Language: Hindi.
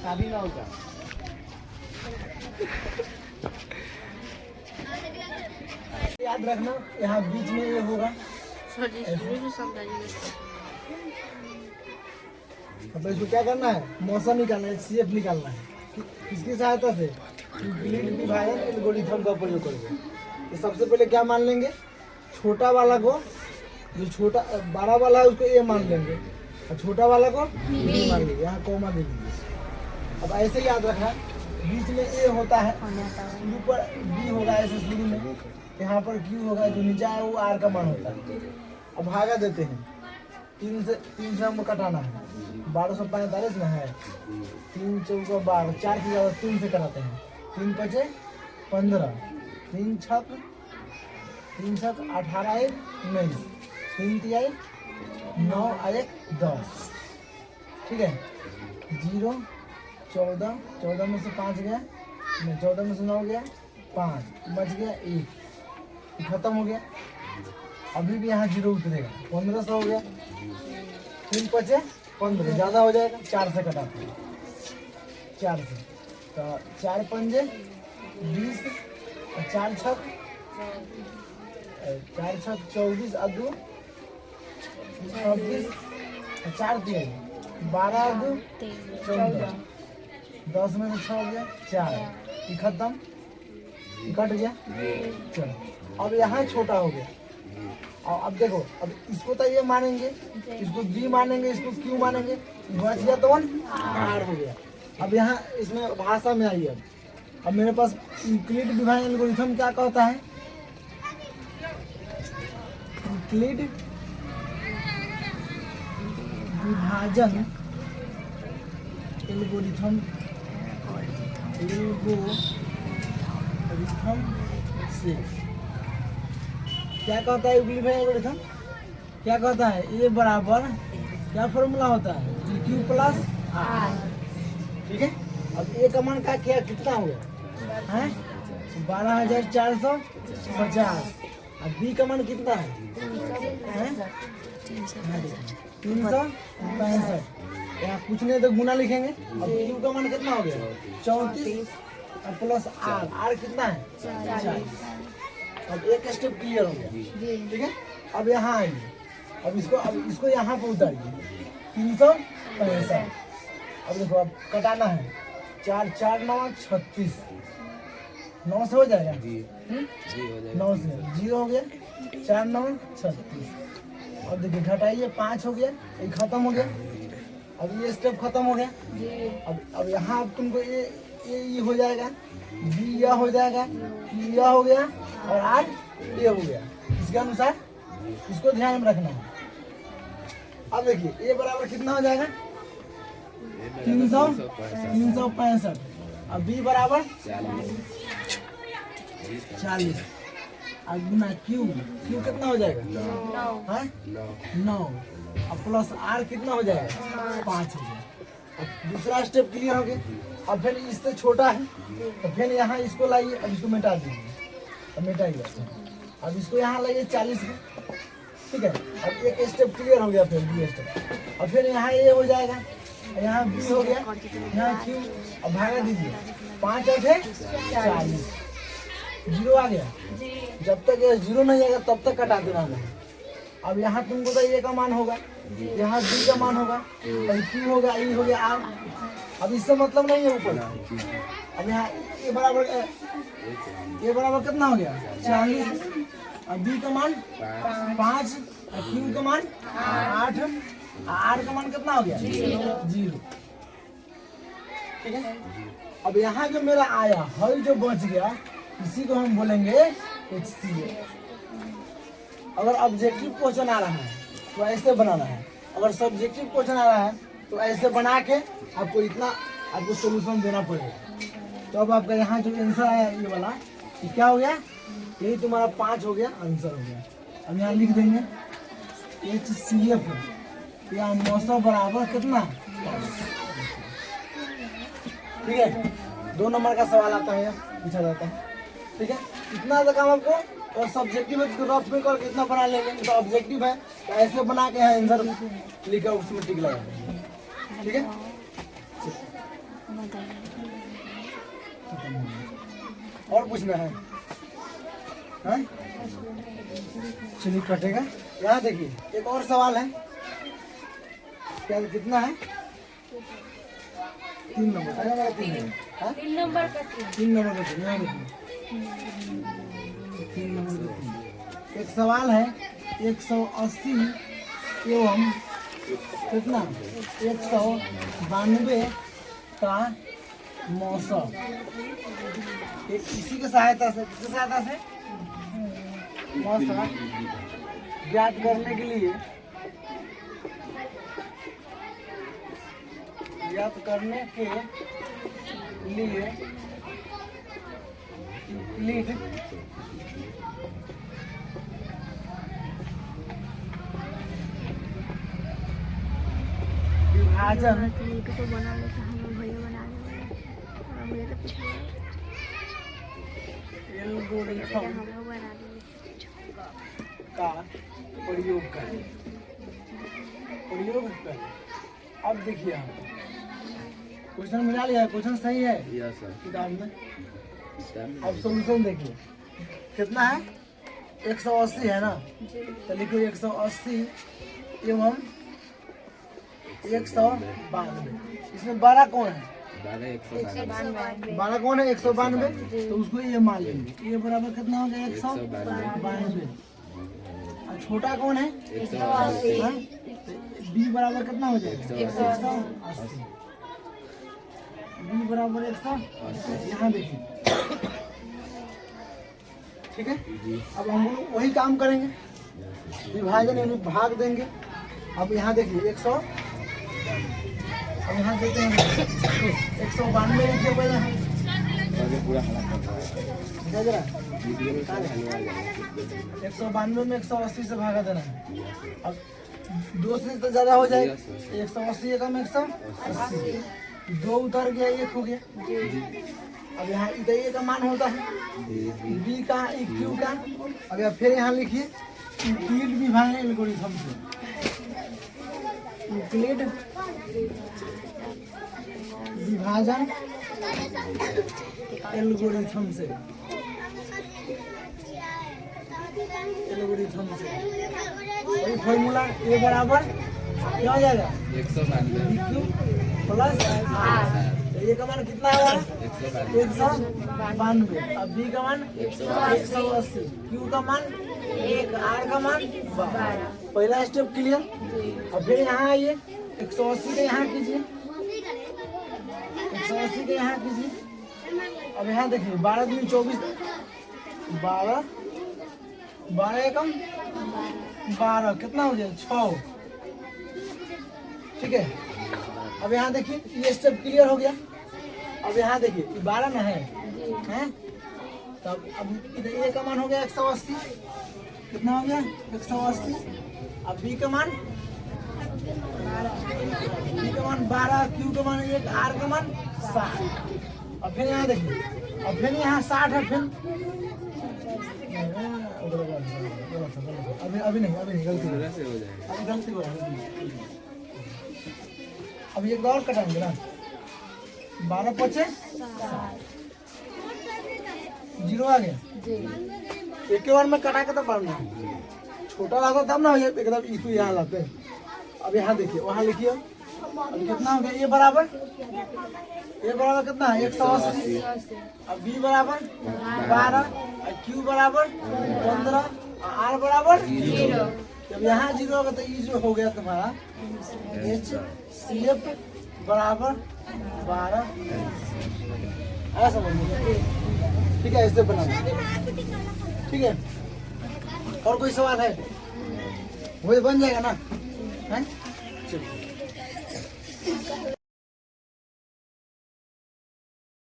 शादी ना होगा। याद रखना यहाँ बीच में ये होगा। अब इसको क्या करना है, मौसम निकालना है, सीएफ निकालना है। किसकी सहायता से? यूक्लिड विभाजन एल्गोरिथम का प्रयोग करके। तो सबसे पहले क्या मान लेंगे, छोटा वाला को, जो छोटा बड़ा वाला है उसको ए मान लेंगे और छोटा वाला को बी मान लेंगे। यहाँ कॉमा दे दीजिए। अब ऐसे याद रखना, बीच में ए होता है, शुरू पर बी होगा ऐसे शुरू में, यहाँ पर क्यू होगा, जो नीचे है वो आर का मान होता है। अब भागा देते हैं, 3 से हमको कटाना है, 1245 में है, 3 चौका 12, 4 से ज़्यादा 3 से कराते हैं, 3 पचे 15, 3 छक 18 1 19, 3 तिहाई 9 1 10। ठीक है, 0 14, 14 में से 5 गया, 14 में से 9 गया 5, बच गया 1, खत्म हो गया। अभी भी यहाँ 0 उतरेगा, 1500 हो गया, 3 पचे 15, ज़्यादा हो जाएगा, 4 से कटाते हैं, 4 से, तो 4 पंजे 20, 4 छक 24 अदू 26, 4 तिहाई 12 अदू 14, 10 में से 6 हो गया 4, खत्म, कट गया। चलो अब यहाँ छोटा हो गया। और अब देखो, अब इसको तो ये मानेंगे, इसको बी मानेंगे, इसको क्यू मानेंगे, बच गया तो 1 आर हो गया। अब यहाँ इसमें भाषा में आइए। अब मेरे पास यूक्लिड विभाजन एल्गोरिथम क्या कहता है, यूक्लिड विभाजन एल्गोरिथम से क्या कहता है, यूक्लिड विभाजन एल्गोरिथम क्या कहता है, ए बराबर क्या फॉर्मूला होता है, क्यू प्लस आर। ठीक है, अब ए का मान का क्या कितना हो गया है, 12,450। अब बी का मान कितना है 365। यहाँ कुछ नहीं तो गुना लिखेंगे। अब क्यू का मान कितना हो गया 34 प्लस आर, आर कितना है 40। अब एक स्टेप क्लियर हो गया। ठीक है, अब यहाँ आइए, अब इसको यहाँ पर उतारिए, 365। अब देखो, अब कटाना है, 4 4 9 36, 9 से हो जाएगा, 9 से 0 हो गया, 4 9 36। अब देखिए घटाइए, 5 हो गया, ये खत्म हो गया। अब ये स्टेप खत्म हो गया। अब यहाँ अब तुमको ये हो जाएगा, बी यह हो जाएगा, यह हो गया, और आर ये हो गया। इसके अनुसार इसको ध्यान में रखना है। अब देखिए ए बराबर कितना हो जाएगा 365। अब बी बराबर 40। अब गुना क्यू कितना हो जाएगा 9। अब प्लस आर कितना हो जाएगा 5 हो गया। अब दूसरा स्टेप क्लियर हो गया। अब फिर इससे छोटा है तो फिर यहाँ इसको लाइए, अब इसको मिटा दीजिए, अब मिटाइए। अब इसको यहाँ लाइए 40 में। ठीक है, अब एक स्टेप क्लियर हो गया, फिर बी स्टेप। अब फिर यहाँ ए हो जाएगा, यहाँ बी हो गया, यहाँ क्यू। अब भागा दीजिए, 5 8 40, 0 आ गया। जब तक ये 0 नहीं आएगा तब तक कटा देना है। अब यहाँ तुमको तो ए का मान होगा, यहाँ बी का मान होगा, क्यू होगा, ई हो गया, आर। अब इससे मतलब नहीं है ऊपर। अब यहाँ ए बराबर कितना हो गया 40। अब बी का मान 5, क्यू का मान 8, आर का मान कितना हो गया 0। ठीक है, अब यहाँ जो मेरा आया है, जो बच गया, इसी को हम बोलेंगे HCF। अगर ऑब्जेक्टिव क्वेश्चन आ रहा है तो ऐसे बनाना है, अगर सब्जेक्टिव क्वेश्चन आ रहा है तो ऐसे बना के आपको इतना आपको सोल्यूशन देना पड़ेगा। तो अब आपका यहाँ जो आंसर आया ये वाला, ये क्या हो गया, यही तुम्हारा 5 हो गया, आंसर हो गया। अब यहाँ लिख देंगे HCF, यहाँ 900 बराबर कितना। ठीक है, 2 नंबर का सवाल आता है, पूछा जाता है। ठीक है, इतना सा काम आपको, और सब्जेक्टिव है तो रफ में कर कितना बना लेंगे। तो ऑब्जेक्टिव है तो ऐसे बना के आंसर लिखा, उसमें टिक लगा। ठीक है। और पूछना है? हाँ? चलिए कटेगा। यहाँ देखिए एक और सवाल है। क्या कितना है? 3 नंबर। अरे मेरा 3 है। हाँ? 3 नंबर का 3 यहाँ देखिए 3 नंबर का 3। एक सवाल है 180 एवं कितना 192 का मौसम। इसी के सहायता से किसकी सहायता से मौसम ज्ञात करने के लिए यूक्लिड विभाजन एल्गोरिथम का प्रयोग करें। अब देखिए आप क्वेश्चन मिला लिया। क्वेश्चन सही है किताब में। अब सॉल्यूशन देखिए कितना है 180 है ना, तो लिखिए 180 एवं 192। इसमें 12 कौन है? 12 कौन है? 192। तो उसको ये मान लेंगे। ये बराबर कितना हो गया 192। और छोटा कौन है? 180। बी बराबर कितना हो जाएगा 180। बी बराबर 180। यहाँ देखिए ठीक है। अब हम लोग वही काम करेंगे, विभाजन यानी भाग देंगे। अब यहाँ देखिए 100। अब यहाँ देते हैं 192 लिखे हुए हैं। 192 में 180 से भागा देना है। अब 2 से तो ज्यादा हो जाएगा। 180 कम 180। 2 उतर गया, 1 हो गया। अब यहाँ इधर ए का मान होता है बी का क्यू का। अब यहाँ फिर यहाँ लिखिए यूक्लिड विभाजन एल्गोरिथम से। यूक्लिड विभाजन एल्गोरिथम से वही फॉर्मूला ए बराबर क्या हो जाएगा 192 प्लस आर। ए का मान कितना है 192। अब बी का मान 180। क्यू का मान 1, आर का मान 12। पहला स्टेप क्लियर। अब फिर यहाँ आइए 180 के यहाँ कीजिए, 180 के यहाँ कीजिए। अब यहाँ देखिए 12 दूनी 24, 12 एकम 12 कितना हो जाए 6। ठीक है। अब यहाँ देखिए ये स्टेप क्लियर हो गया। अब यहाँ देखिए 12 ना है हैं? तब अब इधर ए का मान हो गया 180। कितना हो गया 180। अब बी का मान 12, क्यू का मान 1, आर का मान 60। अब फिर यहाँ देखिए, अब फिर यहाँ 60 है। फिर अभी नहीं गलती हो रहा है। अब एक और कटाएंगे ना 12 × 0 आ गया। एक बार में कटा के तो पढ़ना छोटा लगा तब ना हो जाए एकदम इसको यहाँ लाते। अब यहाँ देखिए वहाँ लिखिए। अब कितना हो गया ए बराबर कितना है 180। अब बी बराबर 12, क्यू बराबर 15, आर बराबर 0। जब यहाँ 0 होगा तो ये जो हो गया तुम्हारा HCF बराबर 12। आया समझ में? ठीक है, ऐसे बनाना। ठीक है। और कोई सवाल है? वही बन जाएगा ना? है चलिए।